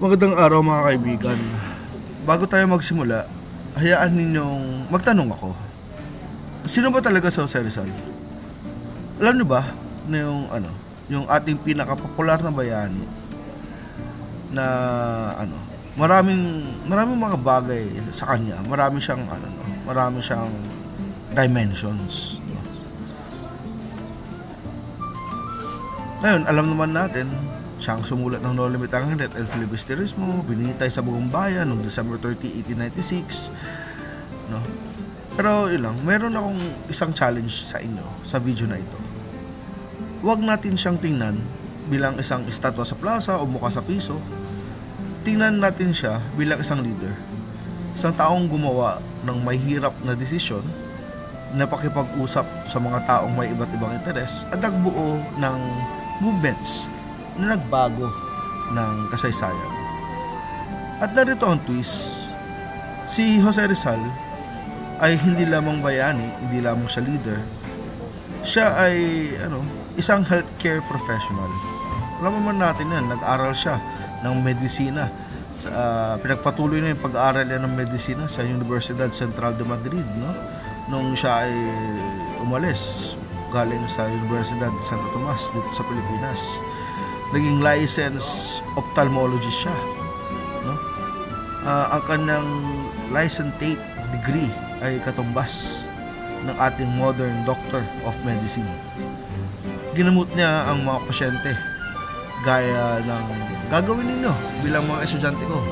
Magandang araw mga kaibigan. Bago tayo magsimula, hayaan ninyong magtanong ako. Sino ba talaga si Jose Rizal? Alam niyo ba na yung ating pinakapopular na bayani na maraming mga bagay sa kanya. Marami siyang dimensions. No? Ngayon, alam naman natin, siyang sumulat ng No Limit ang Hangga't El Filibusterismo, binitay sa buong bayan noong December 30, 1896. No? Pero meron akong isang challenge sa inyo sa video na ito. Huwag natin siyang tingnan bilang isang estatwa sa plaza o mukha sa piso. Tingnan natin siya bilang isang leader. Isang taong gumawa ng may hirap na desisyon, na pakipag-usap sa mga taong may iba't ibang interes at nagbuo ng movements na nagbago ng kasaysayan. At narito ang twist. Si Jose Rizal ay hindi lamang bayani, hindi lamang siya leader. Siya ay isang healthcare professional. Alam naman natin yan, nag-aral siya ng medisina. Pinagpatuloy na yung pag-aaral niya ng medisina sa Universidad Central de Madrid, no? Nung siya ay umalis galing sa Universidad de Santo Tomas dito sa Pilipinas. Naging licensed ophthalmologist siya, no? Ang kanyang licentiate degree ay katumbas ng ating modern doctor of medicine. Ginamot niya ang mga pasyente gaya ng gagawin ninyo bilang mga estudyante ko.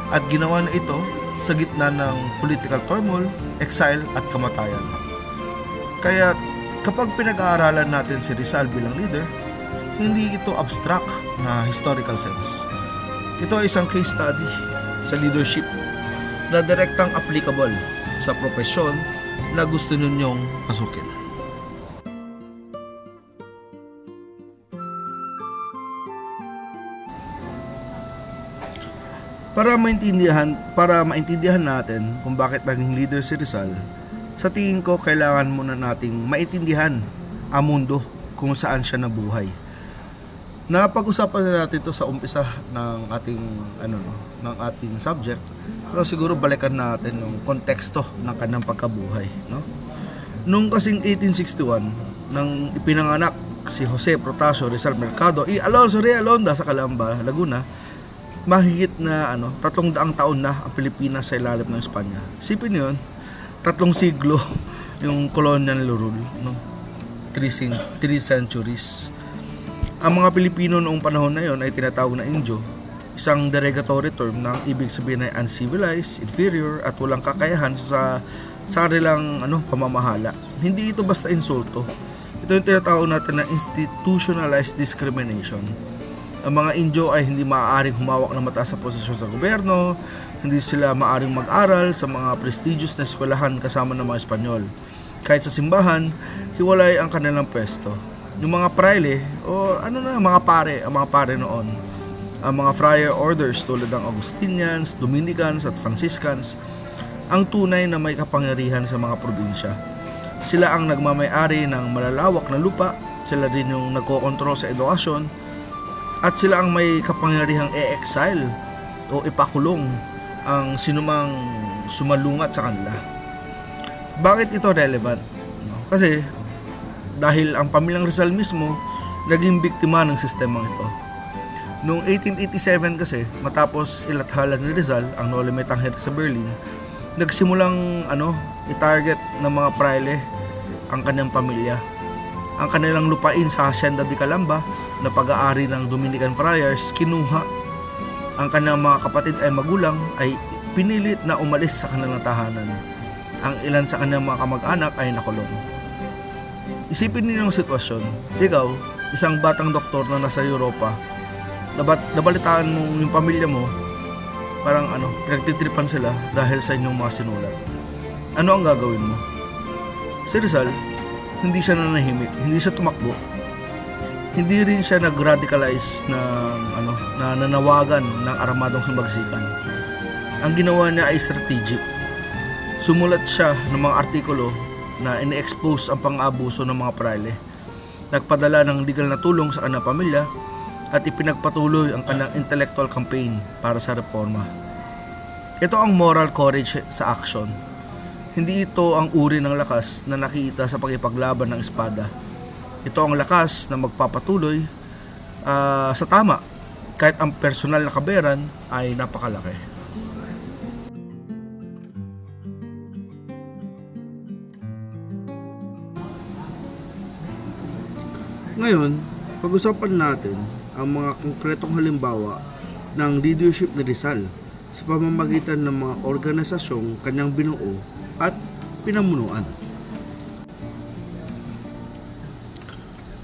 At ginawa na ito sa gitna ng political turmoil, exile at kamatayan. Kaya kapag pinag-aaralan natin si Rizal bilang leader, hindi ito abstract na historical sense. Ito ay isang case study sa leadership na direktang applicable sa propesyon na gusto ninyong pasukin. Para maintindihan natin kung bakit naging leader si Rizal, sa tingin ko kailangan muna nating maintindihan ang mundo kung saan siya nabuhay. Napag-usapan na natin ito sa umpisa ng ating subject, pero siguro balikan natin yung konteksto ng kanyang pagkabuhay, no? Noong kasing 1861, nang ipinanganak si Jose Protasio Rizal Mercado y Alonso Realonda sa Calamba, Laguna, mahigit na 300 taon na ang Pilipinas sa ilalim ng Espanya. Isipin niyo 3 siglo yung colonial rule, no? 3 centuries. Ang mga Pilipino noong panahon na yon ay tinatawag na Indio, isang derogatory term na ibig sabihin ay uncivilized, inferior at walang kakayahan sa sarilang pamamahala. Hindi ito basta insulto. Ito yung tinatawag natin na institutionalized discrimination. Ang mga Indio ay hindi maaaring humawak ng mataas na posisyon sa gobyerno, hindi sila maaaring mag-aral sa mga prestigious na eskwelahan kasama ng mga Espanyol. Kahit sa simbahan, hiwalay ang kanilang pwesto. Yung mga praile o mga pare noon, ang mga friar orders tulad ng Augustinians, Dominicans at Franciscans, ang tunay na may kapangyarihan sa mga probinsya. Sila ang nagmamay-ari ng malalawak na lupa, sila din yung nagkokontrol sa edukasyon, at sila ang may kapangyarihang e-exile o ipakulong ang sinumang sumalungat sa kanila. Bakit ito relevant? Kasi dahil ang pamilyang Rizal mismo naging biktima ng sistemang ito. Noong 1887 kasi, matapos ilathala ni Rizal ang No Limit ang Hangga't sa Berlin, nagsimulang i-target ng mga praile ang kanyang pamilya. Ang kanilang lupain sa Hacienda de Calamba na pag-aari ng Dominican Friars kinuha. Ang kanilang mga kapatid ay magulang ay pinilit na umalis sa kanilang tahanan. Ang ilan sa kanilang mga kamag-anak ay nakulong. Isipin niyo yung sitwasyon. Ikaw, isang batang doktor na nasa Europa, nabalitaan mo yung pamilya mo, parang pinagtitripan sila dahil sa inyong mga sinulat. Ano ang gagawin mo? Si Rizal, hindi siya nanahimik, hindi siya tumakbo. Hindi rin siya nag-radicalize na nanawagan ng armadong himagsikan. Ang ginawa niya ay strategic. Sumulat siya ng mga artikulo na ini-expose ang pang-abuso ng mga praile. Nagpadala ng legal na tulong sa kanyang pamilya at ipinagpatuloy ang kanyang intellectual campaign para sa reforma. Ito ang moral courage sa action. Hindi ito ang uri ng lakas na nakita sa pagipaglaban ng espada. Ito ang lakas na magpapatuloy sa tama kahit ang personal na kabayaran ay napakalaki. Ngayon, pag-usapan natin ang mga konkretong halimbawa ng leadership ni Rizal sa pamamagitan ng mga organisasyong kanyang binuo at pinamunuan.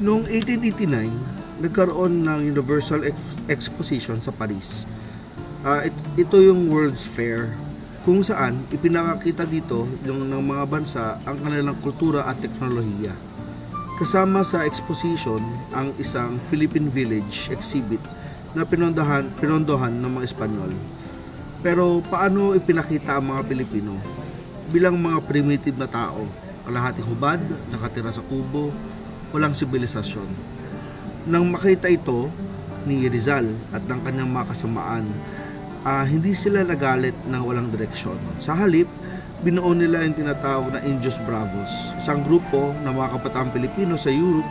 Noong 1889, nagkaroon ng Universal Exposition sa Paris. Ito yung World's Fair kung saan ipinakakita dito ng mga bansa ang kanilang kultura at teknolohiya. Kasama sa exposition ang isang Philippine Village exhibit na pinondohan ng mga Espanyol. Pero paano ipinakita ang mga Pilipino bilang mga primitive na tao, kalahating hubad, nakatira sa kubo, walang sibilisasyon. Nang makita ito ni Rizal at ng kanyang mga kasamaan, hindi sila nagalit ng walang direksyon. Sa halip, binuo nila yung tinatawag na Indios Bravos, isang grupo ng mga kapataang Pilipino sa Europe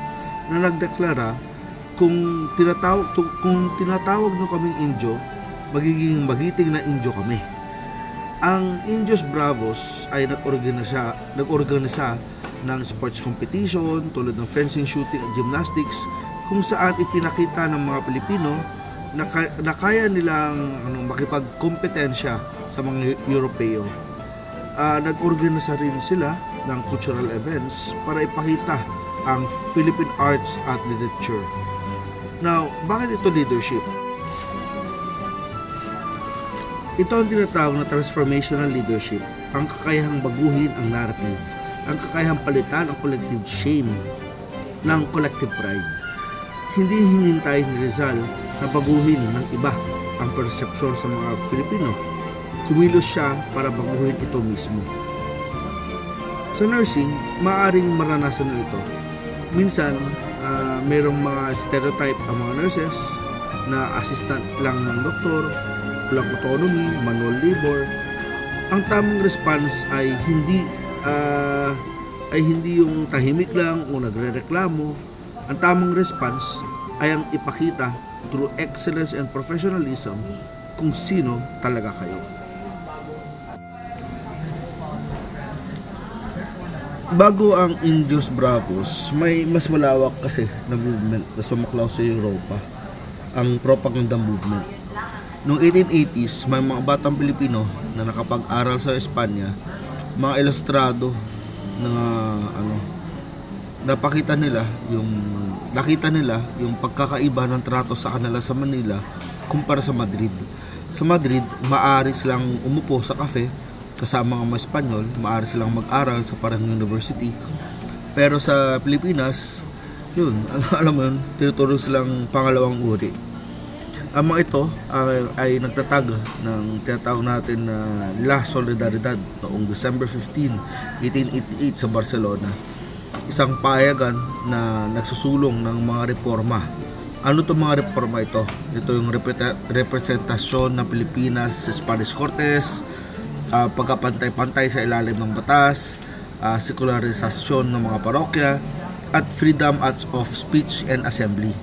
na nagdeklara kung tinatawag nyo kaming Indio, magiging magiting na Indio kami. Ang Indios Bravos ay nag-organisa ng sports competition tulad ng fencing, shooting at gymnastics kung saan ipinakita ng mga Pilipino na kaya nilang makipagkompetensya sa mga Europeo. Nag-organisa rin sila ng cultural events para ipakita ang Philippine arts at literature. Now, bakit ito leadership? Ito ang tinatawag na transformational leadership, ang kakayahang baguhin ang narrative, ang kakayahang palitan ang collective shame ng collective pride. Hindi hinintay ni Rizal na baguhin ng iba ang persepsyon sa mga Pilipino. Kumilos siya para baguhin ito mismo. Sa nursing, maaaring maranasan na ito. Minsan, mayroong mga stereotype ang mga nurses na assistant lang ng doktor, walang autonomy, manual labor. Ang tamang response ay hindi yung tahimik lang o nagrereklamo. Ang tamang response ay ang ipakita through excellence and professionalism kung sino talaga kayo. Bago ang Indios Bravos, may mas malawak kasi na movement na sumaklaw sa Europa, ang propaganda movement. Noong 1880s, may mga batang Pilipino na nakapag-aral sa Espanya, mga ilustrado na nakita nila yung pagkakaiba ng trato sa kanila sa Manila kumpara sa Madrid. Sa Madrid, maaari silang umupo sa cafe kasama ng mga Espanyol, maaari silang mag-aral sa parang university. Pero sa Pilipinas, alam mo yun, tinuturo silang pangalawang uri. Ang mga ito ay nagtatag ng tinatawag natin na La Solidaridad noong December 15, 1888 sa Barcelona. Isang payagan na nagsusulong ng mga reforma. Ano itong mga reforma ito? Ito yung representasyon ng Pilipinas sa Spanish Cortes, pagkapantay-pantay sa ilalim ng batas, sekularisasyon ng mga parokya, at freedom of speech and assembly.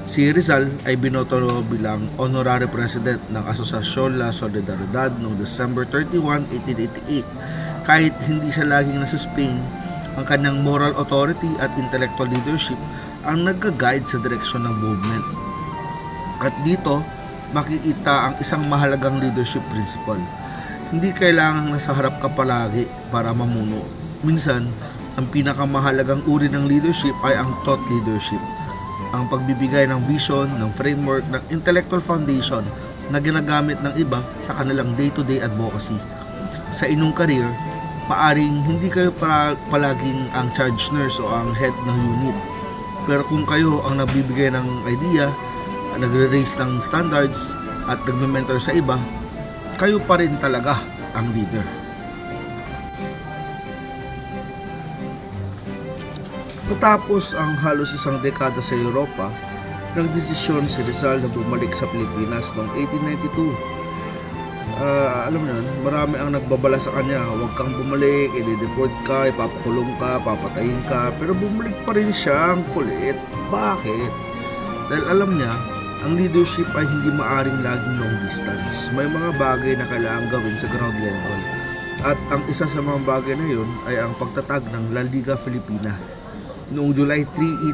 Si Rizal ay binoto bilang honorary president ng Asosasyon La Solidaridad noong December 31, 1888. Kahit hindi siya laging nasa Spain, ang kanyang moral authority at intellectual leadership ang nagga-guide sa direksyon ng movement. At dito, makikita ang isang mahalagang leadership principle. Hindi kailangang nasa harap ka palagi para mamuno. Minsan, ang pinakamahalagang uri ng leadership ay ang thought leadership. Ang pagbibigay ng vision, ng framework, ng intellectual foundation na ginagamit ng iba sa kanilang day-to-day advocacy. Sa inyong career, maaring hindi kayo palaging ang charge nurse o ang head ng unit. Pero kung kayo ang nagbibigay ng idea, nagre-raise ng standards at nagme-mentor sa iba, kayo pa rin talaga ang leader. Matapos ang halos isang dekada sa Europa, Nagdesisyon si Rizal na bumalik sa Pilipinas noong 1892. Alam mo yun, marami ang nagbabala sa kanya, huwag kang bumalik, i-deport ka, ipapakulong ka, papatayin ka, pero bumalik pa rin siya. Ang kulit. Bakit? Dahil alam niya, ang leadership ay hindi maaring laging long distance. May mga bagay na kailangan gawin sa ground level. At ang isa sa mga bagay na yun ay ang pagtatag ng La Liga Filipina. Noong July 3,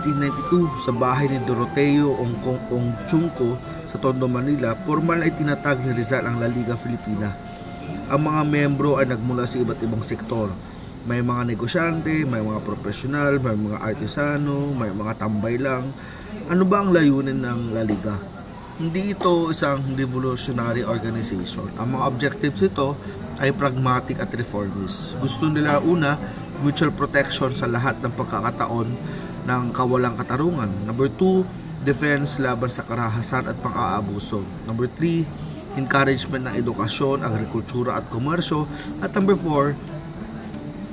1892, sa bahay ni Doroteo Ongchungco sa Tondo, Manila, formal ay tinatag ni Rizal ang La Liga Filipina. Ang mga membro ay nagmula sa iba't ibang sektor. May mga negosyante, may mga profesional, may mga artisano, may mga tambay lang. Ano ba ang layunin ng La Liga? Hindi ito isang revolutionary organization. Ang mga objectives nito ay pragmatic at reformist. Gusto nila una, mutual protection sa lahat ng pagkakataon ng kawalang katarungan. Number 2, defense laban sa karahasan at pang-aabuso. Number 3, encouragement ng edukasyon, agrikultura at komersyo. At number 4,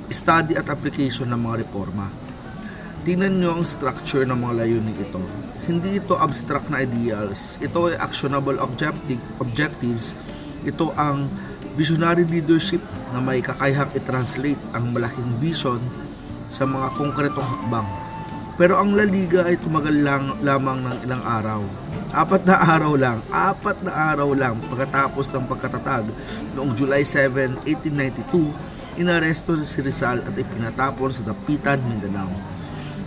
study at application ng mga reforma. Tingnan nyo ang structure ng mga layunin ito. Hindi ito abstract na ideals. Ito ay actionable objectives. Ito ang visionary leadership na may kakayahang i-translate ang malaking vision sa mga konkretong hakbang. Pero ang La Liga ay tumagal lamang ng ilang araw. 4 na araw lang pagkatapos ng pagkatatag noong July 7, 1892, inaresto si Rizal at ipinatapon sa Dapitan, Mindanao.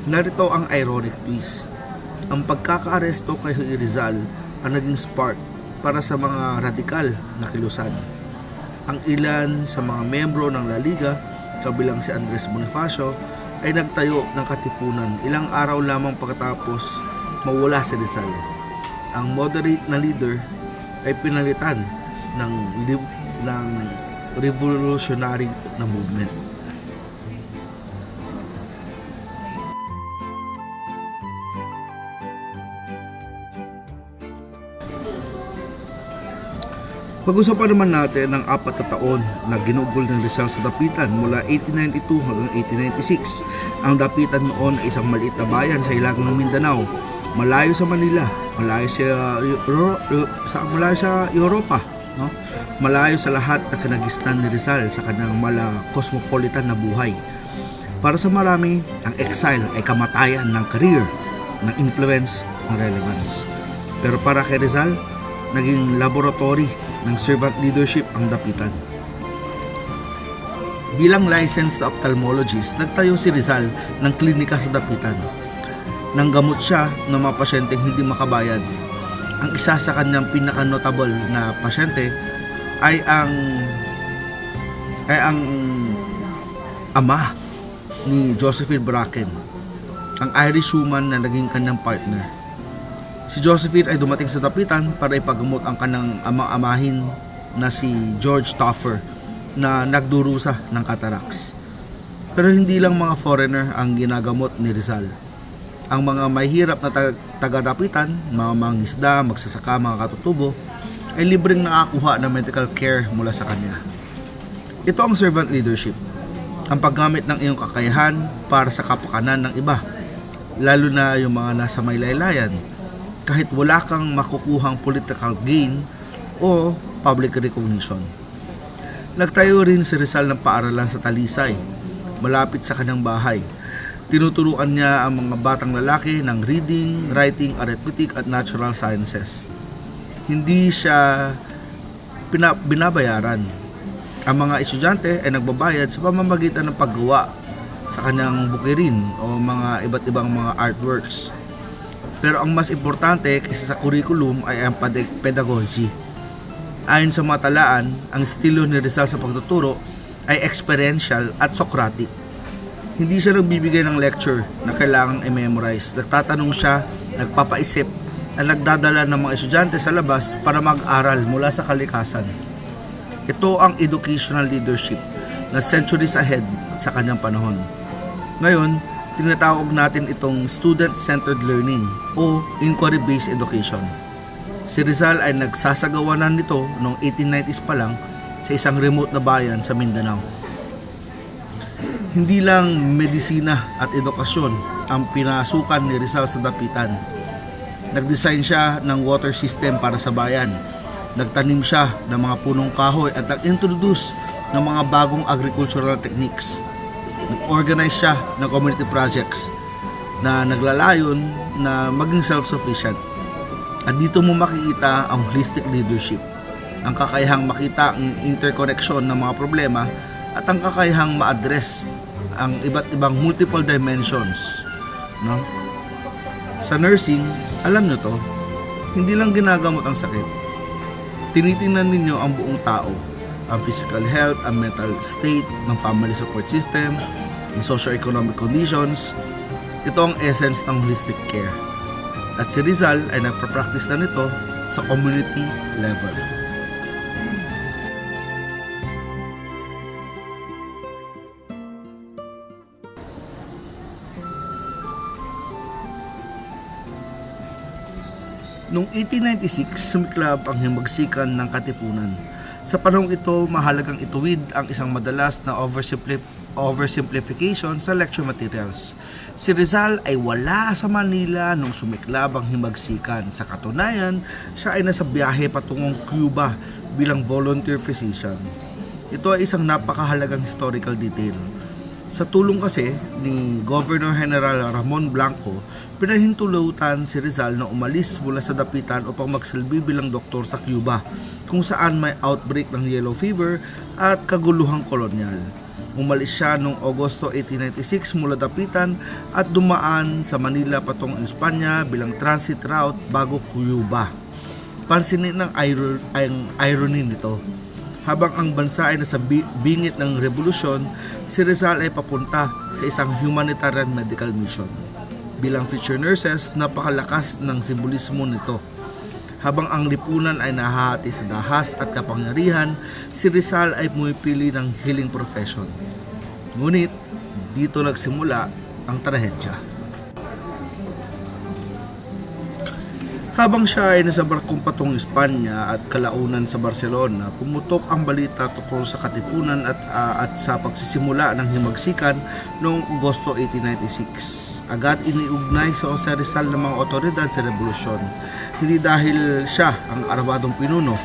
Narito ang ironic twist. Ang pagkakaaresto kay Rizal ang naging spark para sa mga radikal na kilusan. Ang ilan sa mga membro ng La Liga, kabilang si Andres Bonifacio, ay nagtayo ng katipunan ilang araw lamang pagkatapos mawala si Rizal. Ang moderate na leader ay pinalitan ng revolutionary na movement. Pag-usapan naman natin ang 4 na taon na ginugol ng Rizal sa Dapitan mula 1892 hanggang 1896. Ang Dapitan noon ay isang maliit na bayan sa hilagang ng Mindanao, malayo sa Manila, malayo sa Europa, no? Malayo sa lahat na kinagisnan ni Rizal sa kanyang cosmopolitan na buhay. Para sa marami, ang exile ay kamatayan ng career, ng influence, ng relevance. Pero para kay Rizal, naging laboratory ng servant leadership ang Dapitan. Bilang licensed ophthalmologist, nagtayo si Rizal ng klinika sa Dapitan. Nanggamot siya ng mga pasyenteng hindi makabayad. Ang isa sa kanyang pinaka-notable na pasyente ay ang ama ni Josephine Bracken, ang Irish woman na naging kanyang partner. Si Josephine ay dumating sa Dapitan para ipagamot ang kanyang amahin na si George Toffer na nagdurusa ng cataracts. Pero hindi lang mga foreigner ang ginagamot ni Rizal. Ang mga mahihirap na taga-Dapitan, mga mangisda, magsasaka, mga katutubo, ay libreng nakakuha ng medical care mula sa kanya. Ito ang servant leadership, ang paggamit ng iyong kakayahan para sa kapakanan ng iba, lalo na yung mga nasa may laylayan, kahit wala kang makukuhang political gain o public recognition. Nagtayo rin si Rizal ng paaralan sa Talisay, malapit sa kanyang bahay. Tinuturuan niya ang mga batang lalaki ng reading, writing, arithmetic at natural sciences. Hindi siya binabayaran. Ang mga estudyante ay nagbabayad sa pamamagitan ng paggawa sa kanyang bukirin o mga iba't ibang mga artworks. Pero ang mas importante kaysa sa curriculum ay ang pedagogy. Ayon sa mga talaan, ang estilo ni Rizal sa pagtuturo ay experiential at Socratic. Hindi siya nagbibigay ng lecture na kailangang i-memorize. Nagtatanong siya, nagpapaisip, at nagdadala ng mga estudyante sa labas para mag-aral mula sa kalikasan. Ito ang educational leadership na centuries ahead sa kanyang panahon. Ngayon, tinatawag natin itong student-centered learning o inquiry-based education. Si Rizal ay nagsasagawanan nito noong 1890s pa lang sa isang remote na bayan sa Mindanao. Hindi lang medisina at edukasyon ang pinasukan ni Rizal sa Dapitan. Nag-design siya ng water system para sa bayan. Nagtanim siya ng mga punong kahoy at nag-introduce ng mga bagong agricultural techniques. Nag-organize siya ng community projects na naglalayon na maging self-sufficient. At dito mo makikita ang holistic leadership, ang kakayahang makita ang interconnection ng mga problema at ang kakayahang ma-address ang iba't ibang multiple dimensions, no? Sa nursing, alam nyo to, hindi lang ginagamot ang sakit. Tinitingnan ninyo ang buong tao, ang physical health, ang mental state ng family support system, ang socio-economic conditions. Ito ang essence ng holistic care. At si Rizal ay nagpa-practice na nito sa community level. Noong 1896, sumiklab ang himagsikan ng Katipunan. Sa panahong ito, mahalagang ituwid ang isang madalas na oversimplification sa lecture materials. Si Rizal ay wala sa Manila nung sumiklab ang himagsikan. Sa katunayan, siya ay nasa biyahe patungong Cuba bilang volunteer physician. Ito ay isang napakahalagang historical detail. Sa tulong kasi ni Governor General Ramon Blanco, pinahintulutan si Rizal na umalis mula sa dapitan upang magsilbi bilang doktor sa Cuba, kung saan may outbreak ng yellow fever at kaguluhang kolonyal. Umalis siya noong Agosto 1896 mula dapitan at dumaan sa Manila patungong Espanya bilang transit route bago Cuba. Pansinin ng irony nito. Habang ang bansa ay nasa bingit ng revolusyon, si Rizal ay papunta sa isang humanitarian medical mission. Bilang future nurses, napakalakas ng simbolismo nito. Habang ang lipunan ay nahahati sa dahas at kapangyarihan, si Rizal ay pumipili ng healing profession. Ngunit, dito nagsimula ang trahedya. Habang siya ay nasa barkong patungong Espanya at kalaunan sa Barcelona, pumutok ang balita tungkol sa Katipunan at sa pagsisimula ng himagsikan noong Agosto 1896. Agad iniugnay si Jose Rizal ng mga otoridad sa revolusyon. Hindi dahil siya ang arabadong pinuno,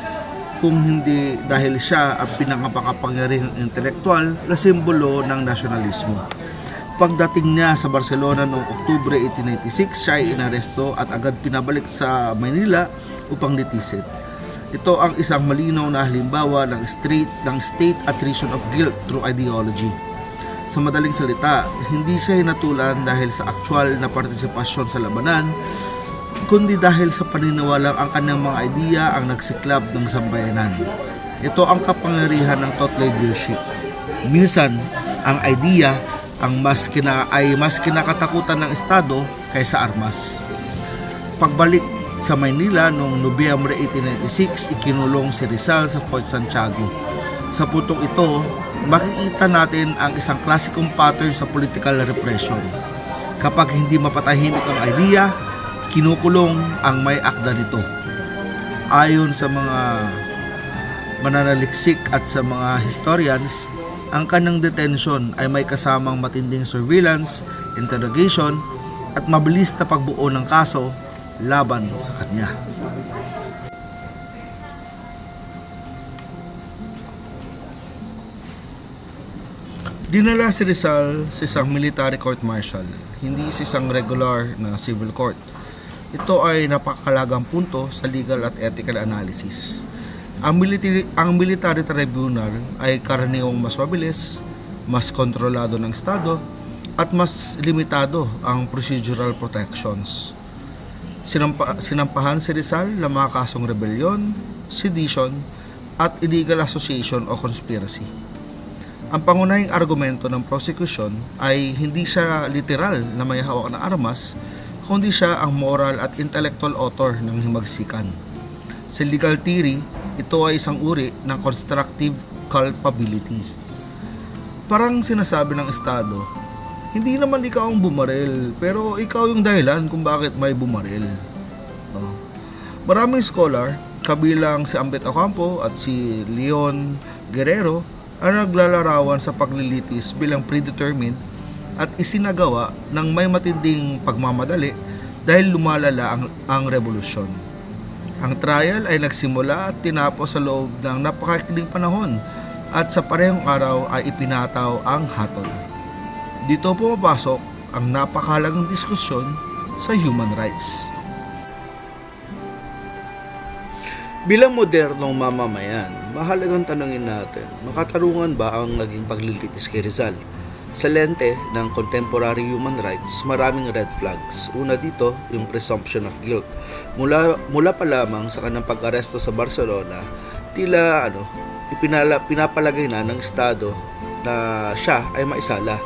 kung hindi dahil siya ang pinakapakapangyarihang intelektual na simbolo ng nasyonalismo. Pagdating niya sa Barcelona noong Oktubre 1896, siya ay inaresto at agad pinabalik sa Manila upang litisin. Ito ang isang malinaw na halimbawa ng state attrition of guilt through ideology. Sa madaling salita, hindi siya hinatulan dahil sa aktwal na partisipasyon sa labanan, kundi dahil sa paniniwalang ang kanyang mga idea ang nagsiklab ng sambayanan. Ito ang kapangyarihan ng thought leadership. Minsan, ang idea mas kinakatakutan ng Estado kaysa armas. Pagbalik sa Maynila noong Nobyembre 1896, ikinulong si Rizal sa Fort Santiago. Sa puntong ito, makikita natin ang isang klasikong pattern sa political repression. Kapag hindi mapatahimik ang idea, kinukulong ang may akda nito. Ayon sa mga mananaliksik at sa mga historians, ang kanyang detention ay may kasamang matinding surveillance, interrogation, at mabilis na pagbuo ng kaso laban sa kanya. Dinala si Rizal sa isang military court-martial, hindi sa isang regular na civil court. Ito ay napakalagang punto sa legal at ethical analysis. Ang military tribunal ay karaniwang mas mabilis, mas kontrolado ng Estado, at mas limitado ang procedural protections. Sinampahan si Rizal ng mga kasong rebellion, sedition, at illegal association o conspiracy. Ang pangunahing argumento ng prosecution ay hindi siya literal na may hawak na armas, kundi siya ang moral at intellectual author ng himagsikan. Sa legal theory, ito ay isang uri ng constructive culpability. Parang sinasabi ng Estado, hindi naman ikaw ang bumaril, pero ikaw yung dahilan kung bakit may bumaril. Maraming scholar, kabilang si Ambet Ocampo at si Leon Guerrero, ang naglalarawan sa paglilitis bilang predetermined at isinagawa ng may matinding pagmamadali, dahil lumalala ang revolusyon. Ang trial ay nagsimula at tinapos sa loob ng napakaikling panahon at sa parehong araw ay ipinataw ang hatol. Dito pumapasok ang napakahalagang diskusyon sa human rights. Bilang modernong mamamayan, mahalagang tanungin natin, makatarungan ba ang naging paglilitis kay Rizal? Sa lente ng contemporary human rights, maraming red flags. Una dito, yung presumption of guilt. Mula pa lamang sa kanyang pag-aresto sa Barcelona, tila pinapalagay na ng Estado na siya ay maisala.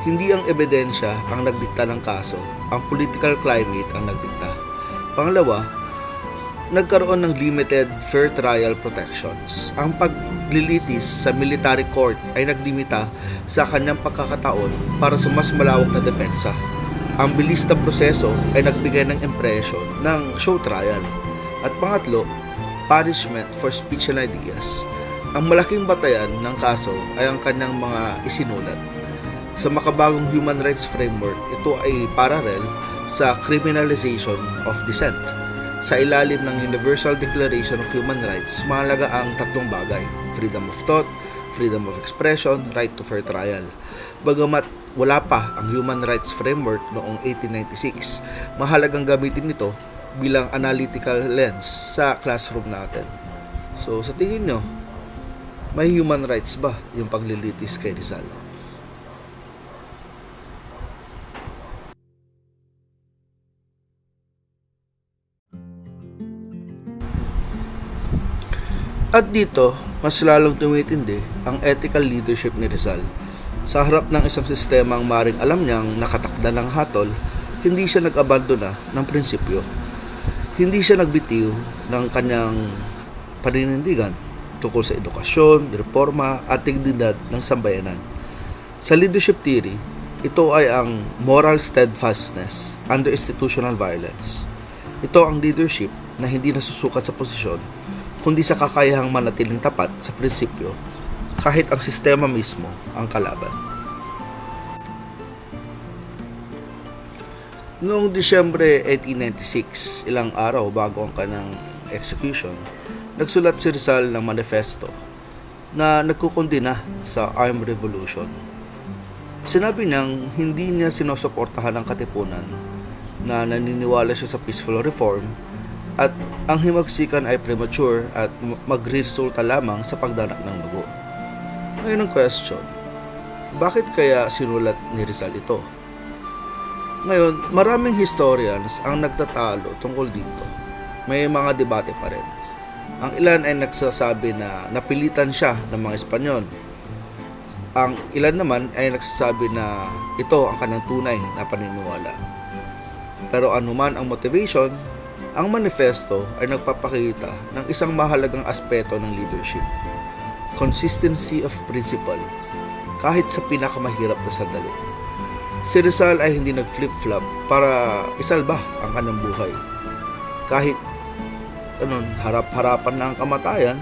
Hindi ang ebidensya ang nagdikta ng kaso, ang political climate ang nagdikta. Pangalawa, nagkaroon ng limited fair trial protections. Ang paglilitis sa military court ay naglimita sa kanyang pagkakataon para sa mas malawak na depensa. Ang bilis ng proseso ay nagbigay ng impression ng show trial. At pangatlo, punishment for speech and ideas. Ang malaking batayan ng kaso ay ang kanyang mga isinulat. Sa makabagong human rights framework, ito ay parallel sa criminalization of dissent. Sa ilalim ng Universal Declaration of Human Rights, mahalaga ang tatlong bagay: freedom of thought, freedom of expression, right to fair trial. Bagamat wala pa ang human rights framework noong 1896, mahalagang gamitin ito bilang analytical lens sa classroom natin. So sa tingin nyo, may human rights ba yung paglilitis kay Rizal? At dito, mas lalong tumitindi ang ethical leadership ni Rizal. Sa harap ng isang sistemang maring alam niyang nakatakda ng hatol, hindi siya nag-abandona ng prinsipyo. Hindi siya nagbitiw ng kanyang paninindigan tungkol sa edukasyon, reforma at dignidad ng sambayanan. Sa leadership theory, ito ay ang moral steadfastness under institutional violence. Ito ang leadership na hindi nasusukat sa posisyon, kundi sa kakayahang manatiling tapat sa prinsipyo kahit ang sistema mismo ang kalaban. Noong Disyembre 1896, ilang araw bago ang kanyang execution, nagsulat si Rizal ng manifesto na nagkukondena sa armed revolution. Sinabi niyang hindi niya sinusuportahan ang katipunan, na naniniwala siya sa peaceful reform at ang himagsikan ay premature at magresulta lamang sa pagdanak ng dugo. Ngayon ang question, bakit kaya sinulat ni Rizal ito? Ngayon, maraming historians ang nagtatalo tungkol dito. May mga debate pa rin. Ang ilan ay nagsasabi na napilitan siya ng mga Espanyol. Ang ilan naman ay nagsasabi na ito ang kanyang tunay na paniniwala. Pero anuman ang motivation, ang manifesto ay nagpapakita ng isang mahalagang aspeto ng leadership: consistency of principle, kahit sa pinakamahirap na sandali. Si Rizal ay hindi nag-flip-flop para isalba ang kanyang buhay. Kahit harap-harapan na ang kamatayan,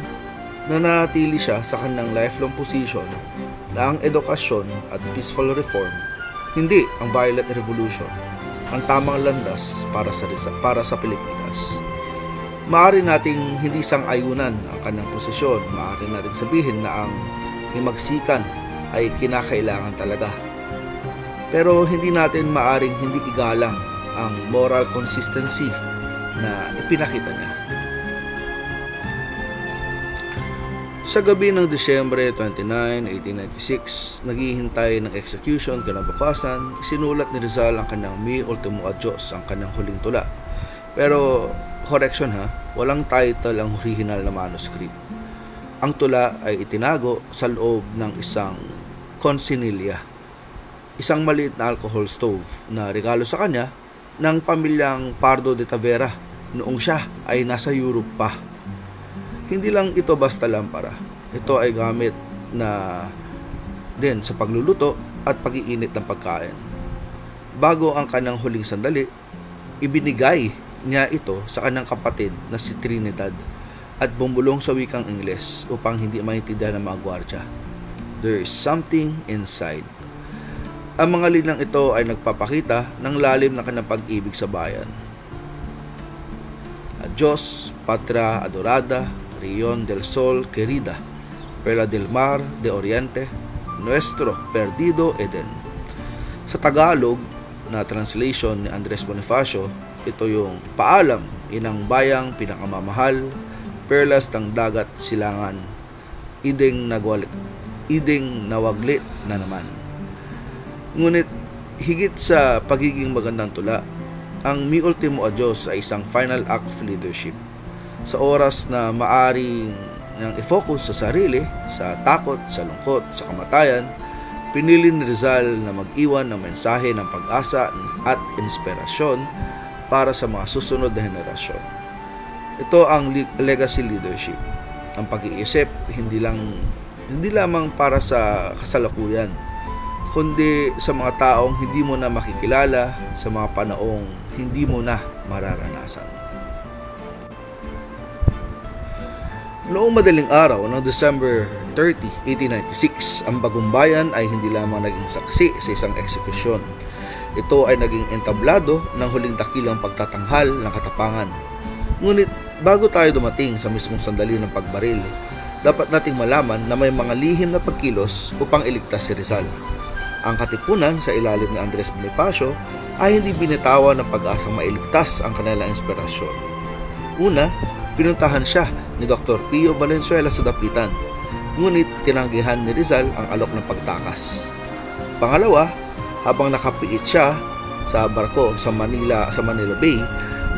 nananatili siya sa kanyang lifelong position na ang edukasyon at peaceful reform, hindi ang violent revolution, ang tamang landas para sa Pilipinas. Maaari nating hindi sang-ayunan ang kanyang posisyon. Maaari nating sabihin na ang himagsikan ay kinakailangan talaga. Pero hindi natin maaring hindi igalang ang moral consistency na ipinakita niya. Sa gabi ng Disyembre 29, 1896, naghihintay ng execution kinabukasan, sinulat ni Rizal ang kanyang Mi Ultimo Adios, ang kanyang huling tula. Pero, correction walang title ang original na manuscript. Ang tula ay itinago sa loob ng isang consinilya, isang maliit na alcohol stove na regalo sa kanya ng pamilyang Pardo de Tavera noong siya ay nasa Europe pa. Hindi lang ito basta lampara. Ito ay gamit na din sa pagluluto at pag-iinit ng pagkain. Bago ang kanyang huling sandali, ibinigay niya ito sa kanyang kapatid na si Trinidad at bumulong sa wikang Ingles upang hindi maintindihan ng mga gwardya. There is something inside. Ang mga linang ito ay nagpapakita ng lalim na kanyang pag-ibig sa bayan. Adios, Patria Adorada, Rion del Sol Querida, Perla del Mar de Oriente, Nuestro Perdido Eden. Sa Tagalog na translation ni Andres Bonifacio, ito yung paalam, inang bayang pinakamamahal, perlas ng dagat silangan, ideng nawaglit na naman. Ngunit higit sa pagiging magandang tula, ang Mi Ultimo Adios ay isang final act of leadership. Sa oras na maaring nang i-focus sa sarili, sa takot, sa lungkot, sa kamatayan, pinili ni Rizal na mag-iwan ng mensahe ng pag-asa at inspirasyon para sa mga susunod na henerasyon. Ito ang legacy leadership. Ang pag-iisip hindi lamang para sa kasalukuyan, kundi sa mga taong hindi mo na makikilala, sa mga panaong hindi mo na mararanasan. Noong madaling araw ng December 30, 1896, ang Bagong Bayan ay hindi lamang naging saksi sa isang eksekusyon. Ito ay naging entablado ng huling dakilang pagtatanghal ng katapangan. Ngunit bago tayo dumating sa mismong sandali ng pagbaril, dapat nating malaman na may mga lihim na pagkilos upang iligtas si Rizal. Ang katipunan sa ilalim ni Andres Bonifacio ay hindi binitawan ng pag-asang mailigtas ang kanilang inspirasyon. Una, pinuntahan siya ni Dr. Pio Valenzuela sa dapitan, ngunit tinanggihan ni Rizal ang alok ng pagtakas. Pangalawa, habang nakapiit siya sa barko sa Manila Bay,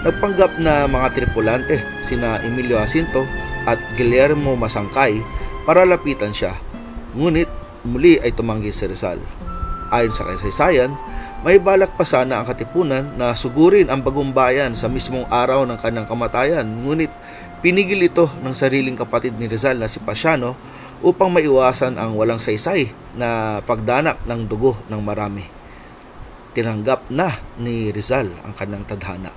nagpanggap na mga tripulante sina Emilio Jacinto at Guillermo Masangkay para lapitan siya, ngunit muli ay tumanggi si Rizal. Ayon sa kasaysayan, may balak pa sana ang katipunan na sugurin ang Bagong Bayan sa mismong araw ng kanyang kamatayan, ngunit pinigil ito ng sariling kapatid ni Rizal na si Pasiano upang maiwasan ang walang saysay na pagdanak ng dugo ng marami. Tinanggap na ni Rizal ang kanyang tadhana.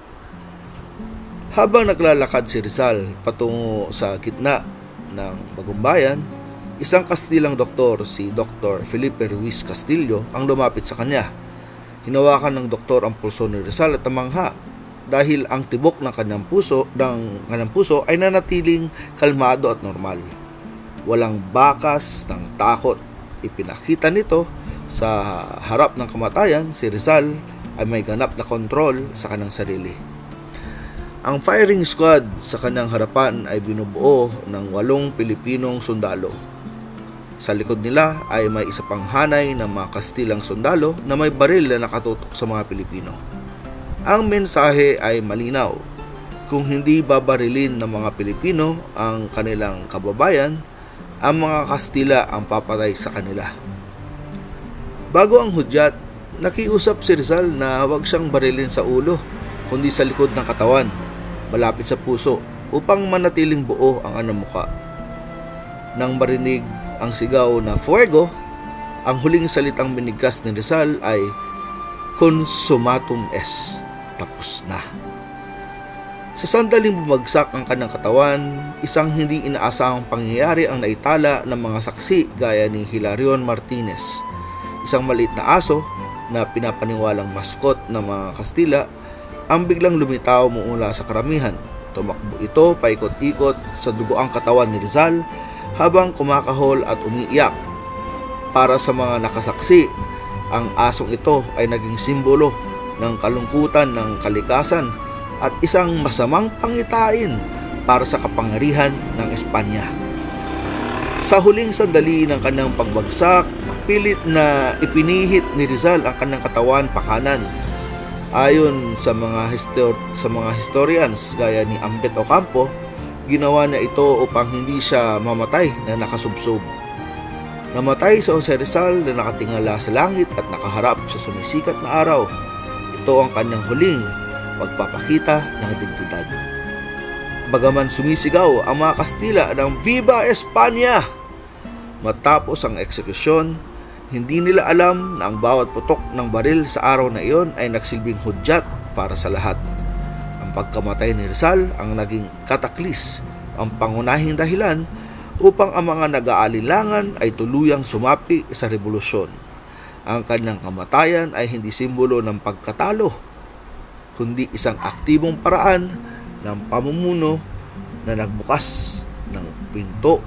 Habang naglalakad si Rizal patungo sa gitna ng Bagong Bayan, isang Kastilang doktor, si Dr. Felipe Ruiz Castillo, ang lumapit sa kanya. Hinawakan ng doktor ang pulso ni Rizal at namangha dahil ang tibok ng kanyang puso ay nanatiling kalmado at normal. Walang bakas ng takot. Ipinakita nito sa harap ng kamatayan, si Rizal ay may ganap na kontrol sa kanyang sarili. Ang firing squad sa kanyang harapan ay binubuo ng 8 Pilipinong sundalo. Sa likod nila ay may isa pang hanay ng mga Kastilang sundalo na may baril na nakatutok sa mga Pilipino. Ang mensahe ay malinaw. Kung hindi babarilin ng mga Pilipino ang kanilang kababayan, ang mga Kastila ang papatay sa kanila. Bago ang hudyat, nakiusap si Rizal na huwag siyang barilin sa ulo, kundi sa likod ng katawan, malapit sa puso, upang manatiling buo ang anong muka. Nang marinig ang sigaw na fuego, ang huling salitang binigkas ni Rizal ay consummatum est, tapos na. Sa sandaling bumagsak ang kanyang katawan, isang hindi inaasahang pangyayari ang naitala ng mga saksi gaya ni Hilarion Martinez, isang maliit na aso na pinapaniwalang maskot ng mga Kastila, ang biglang lumitaw mula sa karamihan. Tumakbo ito paikot-ikot sa dugoang katawan ni Rizal habang kumakahol at umiiyak. Para sa mga nakasaksi, ang asong ito ay naging simbolo ng kalungkutan ng kalikasan at isang masamang pangitain para sa kapangyarihan ng Espanya. Sa huling sandali ng kanyang pagbagsak, pilit na ipinihit ni Rizal ang kanyang katawan pakanan. Ayon sa mga historians gaya ni Ambet Ocampo, ginawa niya ito upang hindi siya mamatay na nakasubsob. Namatay si Jose Rizal na nakatingala sa langit at nakaharap sa sumisikat na araw. Ito ang kanyang huling pagpapakita ng dignidad. Bagaman sumisigaw ang mga Kastila ng Viva España! Matapos ang eksekusyon, hindi nila alam na ang bawat putok ng baril sa araw na iyon ay nagsilbing hudyat para sa lahat. Ang pagkamatay ni Rizal ang naging kataklis, ang pangunahing dahilan upang ang mga nag-aalilangan ay tuluyang sumapi sa revolusyon. Ang kanyang kamatayan ay hindi simbolo ng pagkatalo, kundi isang aktibong paraan ng pamumuno na nagbukas ng pinto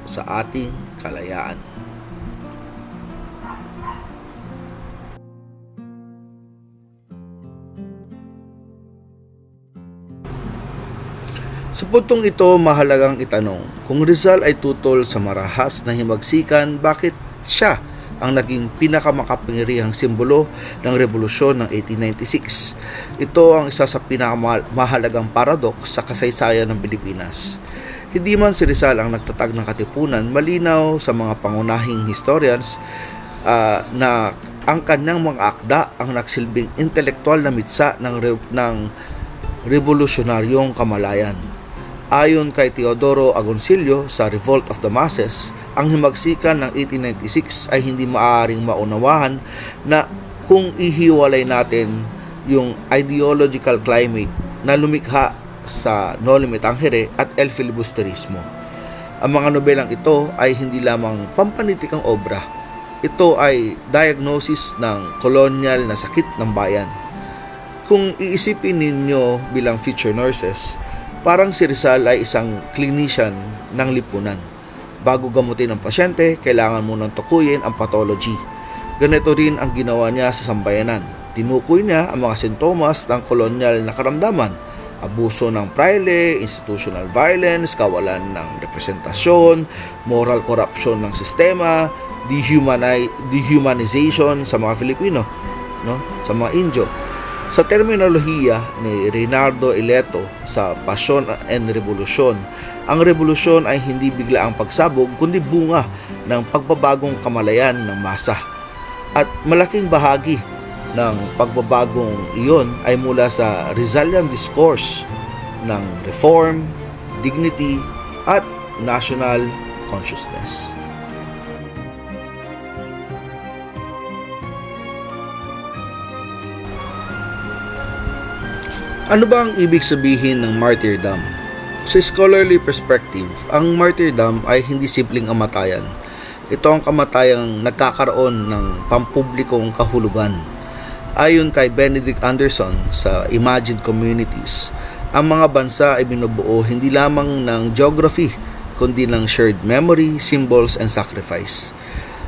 sa ating kalayaan. Sa puntong ito, mahalagang itanong, kung Rizal ay tutol sa marahas na himagsikan, bakit siya ang naging pinakamakapangyarihang simbolo ng revolusyon ng 1896? Ito ang isa sa pinakamahalagang paradox sa kasaysayan ng Pilipinas. Hindi man si Rizal ang nagtatag ng katipunan, malinaw sa mga pangunahing historians na ang kanyang mga akda ang nagsilbing intelektual na mitsa ng revolusyonaryong kamalayan. Ayon kay Teodoro Agoncillo sa Revolt of the Masses, ang himagsikan ng 1896 ay hindi maaaring maunawahan na kung ihiwalay natin yung ideological climate na lumikha sa No Limit Tangere at El Filibusterismo. Ang mga nobelang ito ay hindi lamang pampanitikang obra. Ito ay diagnosis ng kolonyal na sakit ng bayan. Kung iisipin ninyo bilang future nurses, parang si Rizal ay isang clinician ng lipunan. Bago gamutin ang pasyente, kailangan munang tukuyin ang pathology. Ganito rin ang ginawa niya sa sambayanan. Tinukoy niya ang mga sintomas ng kolonyal na karamdaman: abuso ng praile, institutional violence, kawalan ng representasyon, moral corruption ng sistema, dehumanization sa mga Filipino, sa mga Indio. Sa terminolohiya ni Reynaldo Ileto sa Passion and Revolution, ang revolusyon ay hindi bigla ang pagsabog kundi bunga ng pagbabagong kamalayan ng masa. At malaking bahagi ng pagbabagong iyon ay mula sa Rizalian discourse ng reform, dignity at national consciousness. Ano ba ang ibig sabihin ng martyrdom? Sa scholarly perspective, ang martyrdom ay hindi simpleng kamatayan. Ito ang kamatayang nagkakaroon ng pampublikong kahulugan. Ayon kay Benedict Anderson sa Imagined Communities, ang mga bansa ay binubuo hindi lamang ng geography, kundi ng shared memory, symbols, and sacrifice.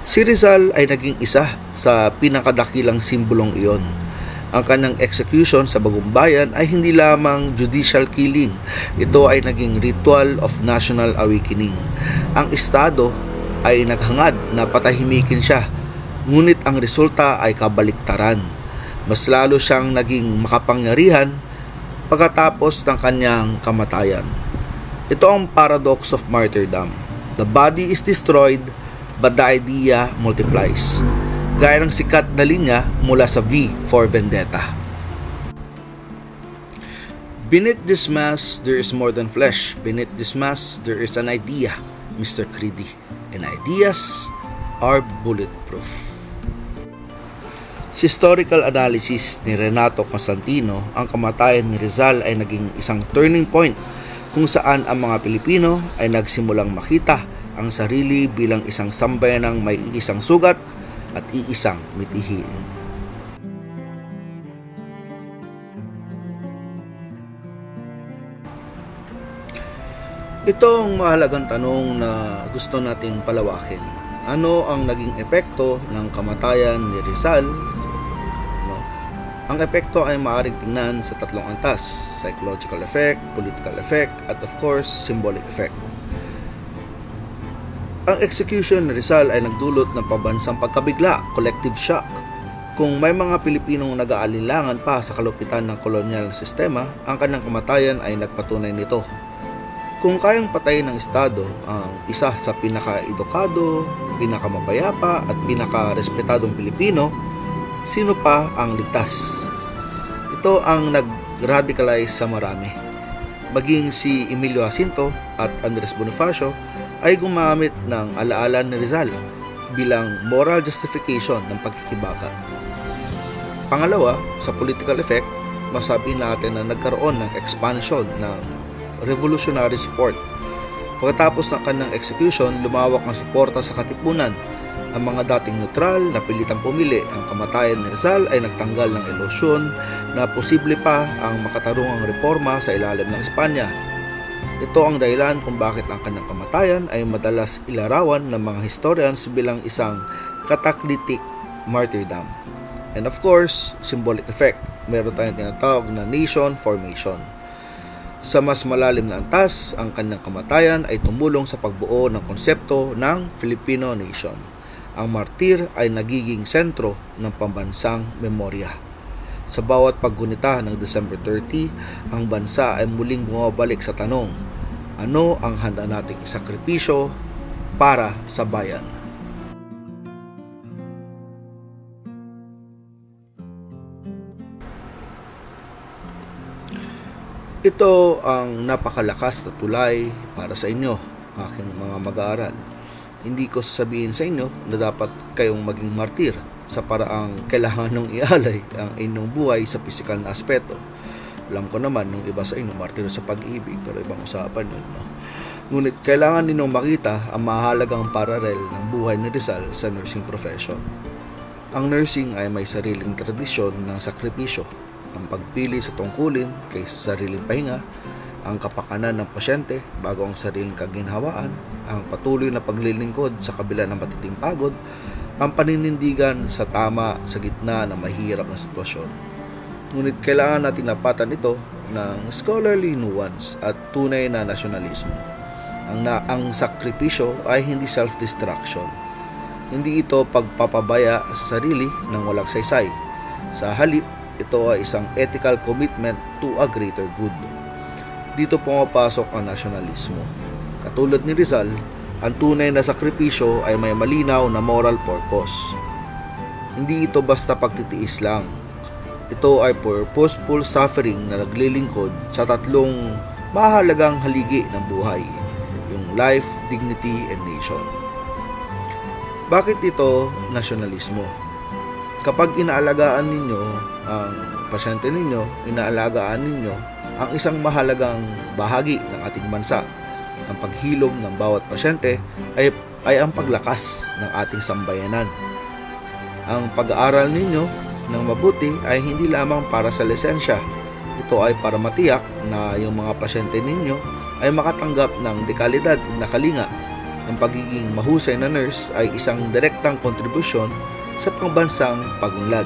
Si Rizal ay naging isa sa pinakadakilang simbolong iyon. Ang kanyang execution sa Bagong Bayan ay hindi lamang judicial killing. Ito ay naging ritual of national awakening. Ang Estado ay naghangad na patahimikin siya, ngunit ang resulta ay kabaliktaran. Mas lalo siyang naging makapangyarihan pagkatapos ng kanyang kamatayan. Ito ang paradox of martyrdom. The body is destroyed, but the idea multiplies. Gaya ng sikat na linya mula sa V for Vendetta. Beneath this mask, there is more than flesh. Beneath this mask, there is an idea, Mr. Creedy. And ideas are bulletproof. Sa historical analysis ni Renato Constantino, ang kamatayan ni Rizal ay naging isang turning point kung saan ang mga Pilipino ay nagsimulang makita ang sarili bilang isang sambayanang may isang sugat at iisang mitihin. Ito ang mahalagang tanong na gusto nating palawakin. Ano ang naging epekto ng kamatayan ni Rizal? Ang epekto ay maaaring tingnan sa tatlong antas: psychological effect, political effect, at of course, symbolic effect. Ang execution ni Rizal ay nagdulot ng pabansang pagkabigla, collective shock. Kung may mga Pilipinong nag-aalinlangan pa sa kalupitan ng kolonyal na sistema, ang kanyang kamatayan ay nagpatunay nito. Kung kayang patayin ng Estado ang isa sa pinaka-edukado, pinaka-mapayapa at pinaka-respetadong Pilipino, sino pa ang ligtas? Ito ang nag-radicalize sa marami. Maging si Emilio Jacinto at Andres Bonifacio ay gumamit ng alaala ni Rizal bilang moral justification ng pagkikibaka. Pangalawa, sa political effect, masabi natin na nagkaroon ng expansion ng revolutionary support. Pagkatapos ng kanyang execution, lumawak ang suporta sa katipunan Ang mga dating neutral na pilitang pumili ang kamatayan ni Rizal ay nagtanggal ng ilusyon na posible pa ang makatarungang reforma sa ilalim ng Espanya. Ito ang dahilan kung bakit ang kanyang kamatayan ay madalas ilarawan ng mga historians bilang isang cataclysmic martyrdom. And of course, symbolic effect. Meron tayong tinatawag na nation formation. Sa mas malalim na antas, ang kanyang kamatayan ay tumulong sa pagbuo ng konsepto ng Filipino nation. Ang martir ay nagiging sentro ng pambansang memorya. Sa bawat paggunita ng December 30, ang bansa ay muling bumabalik sa tanong, ano ang handa nating isakripisyo para sa bayan? Ito ang napakalakas na tulay para sa inyo, aking mga mag-aaral. Hindi ko sasabihin sa inyo na dapat kayong maging martir sa paraang kailangan nung ialay ang inyong buhay sa pisikal na aspeto. Alam ko naman nung iba sa inyo martir sa pag-ibig, pero ibang usapan yun, no? Ngunit kailangan ninyong makita ang mahalagang paralel ng buhay ni Rizal sa nursing profession. Ang nursing ay may sariling tradisyon ng sakripisyo, ang pagpili sa tungkulin kaysa sariling pahinga, ang kapakanan ng pasyente bago ang sariling kaginhawaan, ang patuloy na paglilingkod sa kabila ng matinding pagod, ang paninindigan sa tama sa gitna ng mahirap na sitwasyon. Ngunit kailangan natin napatan ito ng scholarly nuance at tunay na nasyonalismo. Ang sakripisyo ay hindi self-destruction. Hindi ito pagpapabaya sa sarili ng walang saysay. Sa halip, ito ay isang ethical commitment to a greater good. Dito pumapasok ang nasyonalismo. Katulad ni Rizal, ang tunay na sakripisyo ay may malinaw na moral purpose. Hindi ito basta pagtitiis lang. Ito ay purposeful suffering na naglilingkod sa tatlong mahalagang haligi ng buhay, yung life, dignity, and nation. Bakit ito nasyonalismo? Kapag inaalagaan ninyo ang pasyente ninyo, inaalagaan ninyo ang isang mahalagang bahagi ng ating bansa. Ang paghilom ng bawat pasyente ay ang paglakas ng ating sambayanan. Ang pag-aaral ninyo ng mabuti ay hindi lamang para sa lisensya. Ito ay para matiyak na yung mga pasyente ninyo ay makatanggap ng dekalidad na kalinga. Ang pagiging mahusay na nurse ay isang direktang kontribusyon sa pangbansang pagunlad.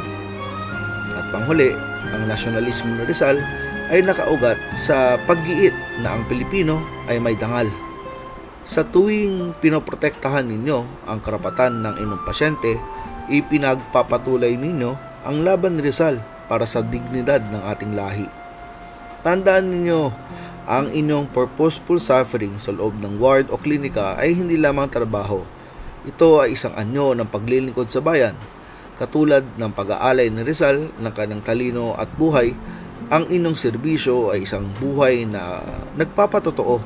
At panghuli, ang nasyonalismo ni Rizal ay nakaugat sa paggiit na ang Pilipino ay may dangal. Sa tuwing pinoprotektahan ninyo ang karapatan ng inyong pasyente, ipinagpapatuloy ninyo ang laban ni Rizal para sa dignidad ng ating lahi. Tandaan ninyo, ang inyong purposeful suffering sa loob ng ward o klinika ay hindi lamang trabaho. Ito ay isang anyo ng paglilingkod sa bayan. Katulad ng pag-aalay ni Rizal ng kanyang talino at buhay, ang inyong serbisyo ay isang buhay na nagpapatotoo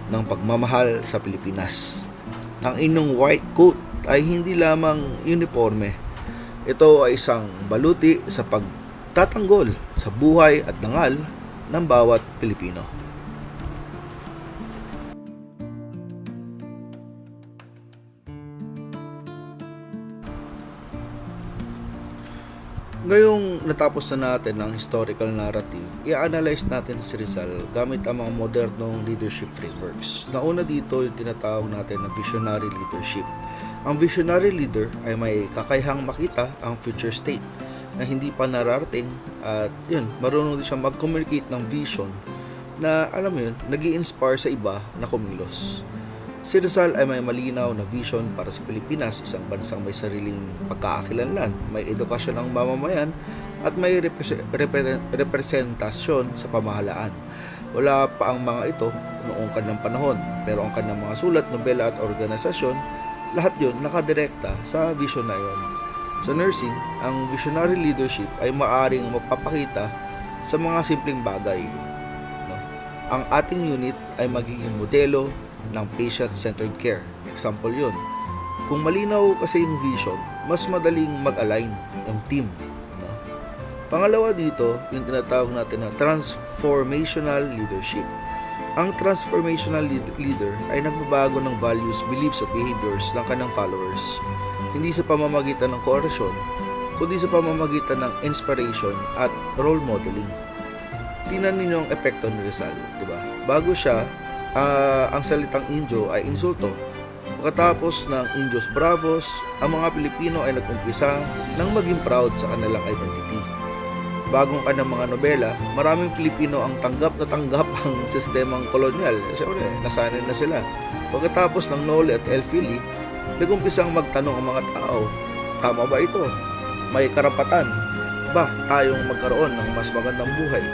ng pagmamahal sa Pilipinas. Ang inyong white coat ay hindi lamang uniforme. Ito ay isang baluti sa pagtatanggol sa buhay at dangal ng bawat Pilipino. Ngayong natapos na natin ang historical narrative, i-analyze natin si Rizal gamit ang mga modernong leadership frameworks. Nauna dito yung tinatawag natin na visionary leadership. Ang visionary leader ay may kakayahang makita ang future state na hindi pa nararating at yun, marunong din siya mag-communicate ng vision na alam mo yun, nag-i-inspire sa iba na kumilos. Si Rizal ay may malinaw na vision para sa Pilipinas, isang bansang may sariling pagkakakilanlan, may edukasyon ng mamamayan at may representasyon sa pamahalaan. Wala pa ang mga ito noong kanyang panahon, pero ang kanyang mga sulat, nobela at organisasyon, lahat yun nakadirekta sa vision na yun. Sa nursing, ang visionary leadership ay maaring magpapakita sa mga simpleng bagay. No? Ang ating unit ay magiging modelo ng patient-centered care. Example yun. Kung malinaw kasi yung vision, mas madaling mag-align yung team. No? Pangalawa dito, yung tinatawag natin na transformational leadership. Ang transformational leader ay nagbabago ng values, beliefs at behaviors ng kanyang followers. hindi sa pamamagitan ng koorasyon, kundi sa pamamagitan ng inspiration at role modeling. Tingnan ninyo ang epekto ni Rizal, di ba? Bago siya, ang salitang Indio ay insulto. Pagkatapos ng Indios Bravos, ang mga Pilipino ay nag-umpisa nang maging proud sa kanilang identity. Bagong kanyang mga nobela, maraming Pilipino ang tanggap ang sistemang kolonyal. Siyempre, nasanay na sila. Pagkatapos ng Noli at El Fili, nag-umpisang magtanong ang mga tao, tama ba ito? May karapatan ba tayong magkaroon ng mas magandang buhay?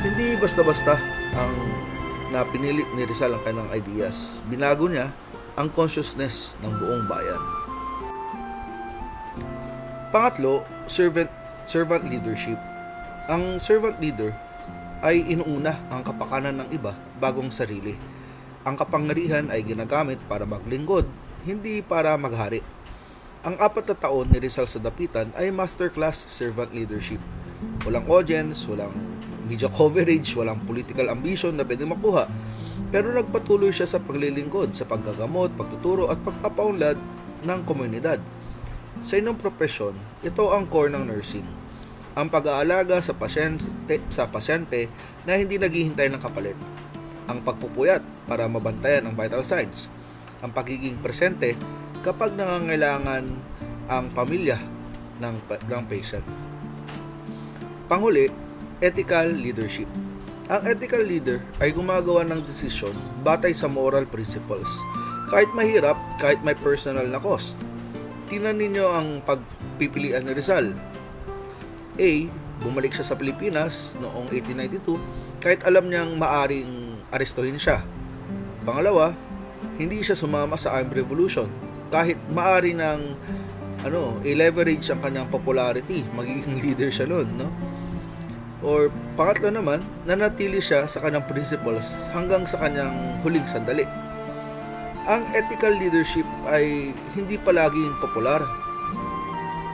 Hindi basta-basta ang napinilit ni Rizal ang kanyang ideas. Binago niya ang consciousness ng buong bayan. Pangatlo, servant leadership. Ang servant leader ay inuuna ang kapakanan ng iba bagong sarili. Ang kapangyarihan ay ginagamit para maglingkod, hindi para maghari. Ang 4 na taon ni Rizal sa Dapitan ay masterclass servant leadership. Walang audience, walang media coverage, walang political ambition na pwede makuha. Pero nagpatuloy siya sa paglilingkod, sa paggagamot, pagtuturo at pagpapaunlad ng komunidad. Sa inyong propesyon, ito ang core ng nursing. Ang pag-aalaga sa pasyente na hindi naghihintay ng kapalit. Ang pagpupuyat para mabantayan ang vital signs. Ang pagiging presente kapag nangangailangan ang pamilya ng patient. Panghuli, ethical leadership. Ang ethical leader ay gumagawa ng desisyon batay sa moral principles. Kahit mahirap, kahit may personal na cost. Tingnan ninyo ang pagpipilian ni Rizal. A. Bumalik siya sa Pilipinas noong 1892 kahit alam niyang maaring arestuhin siya. Pangalawa, hindi siya sumama sa Armed Revolution kahit maari ng i-leverage ang kanyang popularity, magiging leader siya noon, no? Or pangatlo naman, nanatili siya sa kanyang principles hanggang sa kanyang huling sandali. Ang ethical leadership ay hindi palaging popular.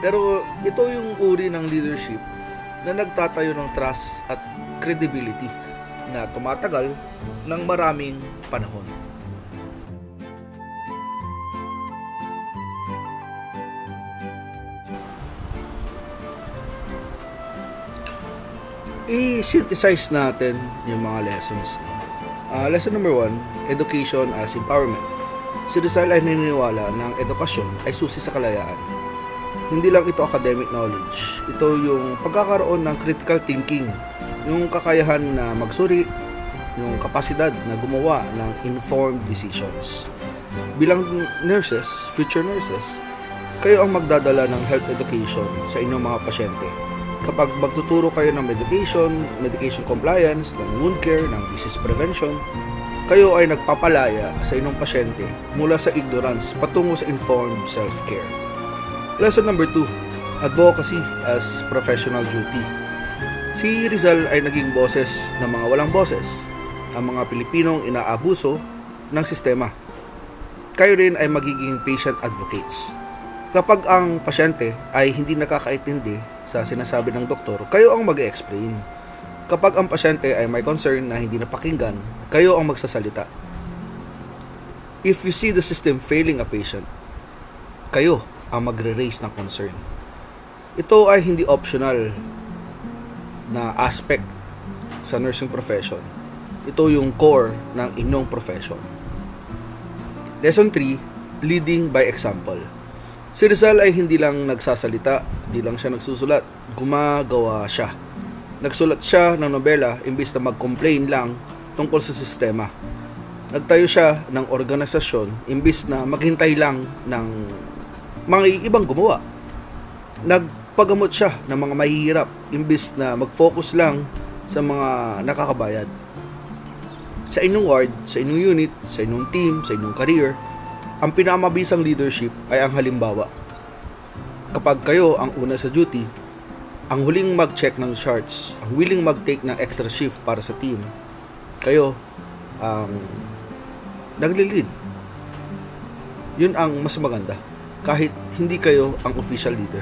Pero ito yung uri ng leadership na nagtatayo ng trust at credibility na tumatagal ng maraming panahon. I-synthesize natin yung mga lessons. Lesson number 1, education as empowerment. Si Rizal ay naniniwala na ang edukasyon ay susi sa kalayaan. Hindi lang ito academic knowledge. Ito yung pagkakaroon ng critical thinking, yung kakayahan na magsuri, yung kapasidad na gumawa ng informed decisions. Bilang nurses, future nurses, kayo ang magdadala ng health education sa inyong mga pasyente. Kapag magtuturo kayo ng medication compliance, ng wound care, ng disease prevention, kayo ay nagpapalaya sa inyong pasyente mula sa ignorance patungo sa informed self-care. Lesson number 2, advocacy as professional duty. Si Rizal ay naging boses ng mga walang boses, ang mga Pilipinong inaabuso ng sistema. Kayo rin ay magiging patient advocates. Kapag ang pasyente ay hindi nakakaintindi sa sinasabi ng doktor, kayo ang mag-explain. Kapag ang pasyente ay may concern na hindi napakinggan, kayo ang magsasalita. If you see the system failing a patient, kayo ang magre-raise ng concern. Ito ay hindi optional na aspect sa nursing profession. Ito yung core ng inyong profession. Lesson 3, leading by example. Si Rizal ay hindi lang nagsasalita, hindi lang siya nagsusulat, gumagawa siya. Nagsulat siya ng nobela imbis na mag-complain lang tungkol sa sistema. Nagtayo siya ng organisasyon imbis na maghintay lang ng mga ibang gumawa. Nagpagamot siya ng mga mahihirap imbis na mag-focus lang sa mga nakakabayad. Sa inyong ward, sa inyong unit, sa inyong team, sa inyong career, ang pinamabisang leadership ay ang halimbawa. Kapag kayo ang una sa duty, ang huling mag-check ng charts, ang willing mag-take ng extra shift para sa team, kayo ang nagli-lead. Yun ang mas maganda, kahit hindi kayo ang official leader.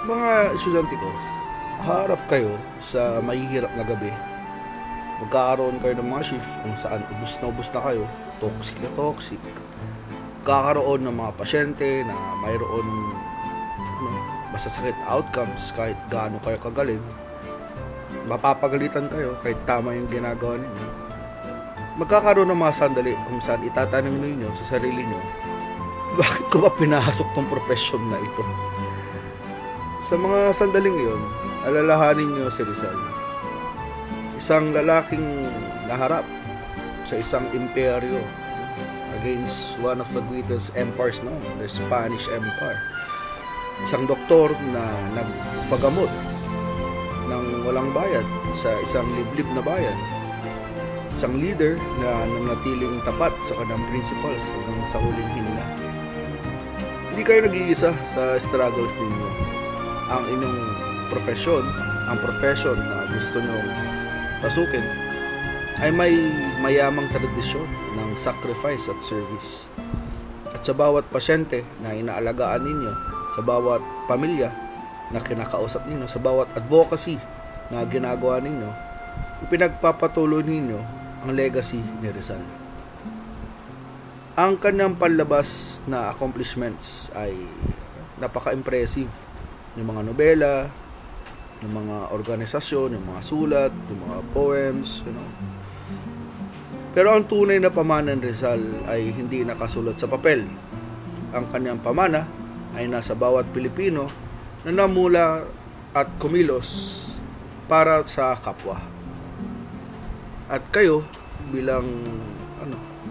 Mga estudyante ko, harap kayo sa mahihirap na gabi. Magkakaroon kayo ng mga shift kung saan ubus na kayo, toxic na toxic. Kakaroon ng mga pasyente na mayroon masasakit outcomes kahit gaano kayo kagaling. Mapapagalitan kayo kahit tama yung ginagawa ninyo. Magkakaroon ng mga sandali kung saan itatanong ninyo sa sarili nyo, bakit ko ba pinasok tong profession na ito? Sa mga sandaling iyon, alalahanin nyo si Rizal. Isang lalaking naharap sa isang imperyo against one of the greatest empires noon, the Spanish Empire. Isang doktor na nagpagamot ng walang bayad sa isang liblib na bayan. Isang leader na nanatiling tapat sa kanyang principles hanggang sa huling hininga. Hindi kayo nag-iisa sa struggles ninyo. Ang inyong profesyon, ang profession na gusto nyo pasukin, ay may mayamang tradisyon ng sacrifice at service. At sa bawat pasyente na inaalagaan ninyo, sa bawat pamilya na kinakausap ninyo, sa bawat advocacy na ginagawa ninyo, ipinagpapatuloy ninyo ang legacy ni Rizal. Ang kanyang panlabas na accomplishments ay napaka-impressive. Yung mga nobela, yung mga organisasyon, yung mga sulat, yung mga poems, Pero ang tunay na pamana ng Rizal ay hindi nakasulat sa papel. Ang kanyang pamana ay nasa bawat Pilipino na namula at kumilos para sa kapwa. At kayo bilang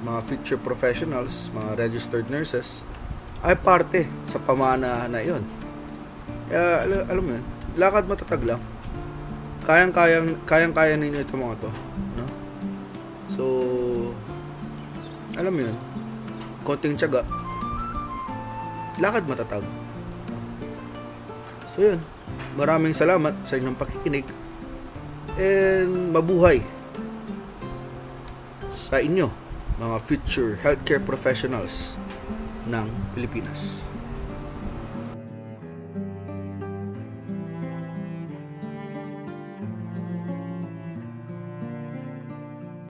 mga future professionals, mga registered nurses, ay parte sa pamana na iyon. Alam mo yun, lakad matatag lang. Kayang-kaya ninyo itong mga to, no? So, alam mo yun, konting tiyaga, lakad matatag. So yun, maraming salamat sa inyong pakikinig and mabuhay sa inyo, mga future healthcare professionals ng Pilipinas.